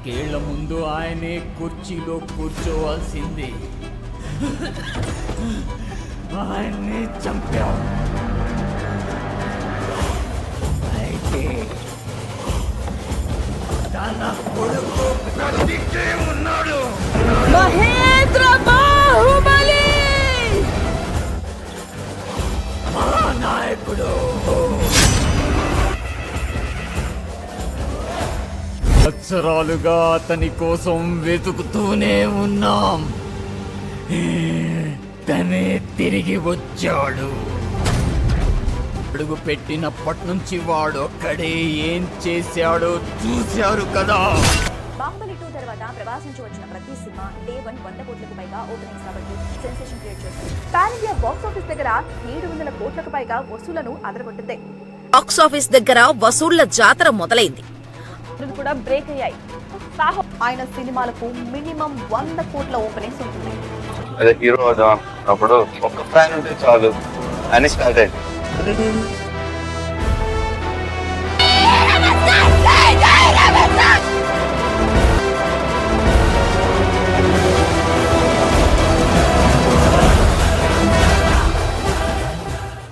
పాతికేళ్ల ముందు ఆయనే కుర్చీలో కూర్చోవాల్సింది. ఆయన్ని చంపాం. అయితే తన కొడుకు బ్రతికే ఉన్నాడు. మహేంద్ర బాహుబలి మహానాయకుడు. సంవత్సరాలుగా అతని కోసం వెతుకుతూనే ఉన్నాం. తనే తిరిగి వచ్చాడు. అడుగు పెట్టినప్పటి నుంచి వాడు ఒక్కడే ఏం చేశాడో చూశారు కదా. బాహుబలి 2 తర్వాత ప్రభాస్ నుంచి వచ్చిన ప్రతి సినిమా డే 100 కోట్లకు పైగా ఓపెనింగ్స్ రాబట్టి సెన్సేషన్ క్రియేట్ చేస్తుంది. పాన్ ఇండియా బాక్స్ ఆఫీస్ దగ్గర 700 కోట్లకు పైగా వసూలను అదరగొట్టింది. బాక్స్ ఆఫీస్ దగ్గర వసూళ్ల జాతర మొదలైంది. కూడా బ్రేక్ అయ్యాయి. సాహో ఆయన సినిమాలకు మినిమం 100 కోట్ల ఓపెనింగ్స్ ఉంటుంది. అదే హీరో అప్పుడు ఒక ఫ్యాన్ ఉంటే చాలు అని స్టార్ట్ అయింది.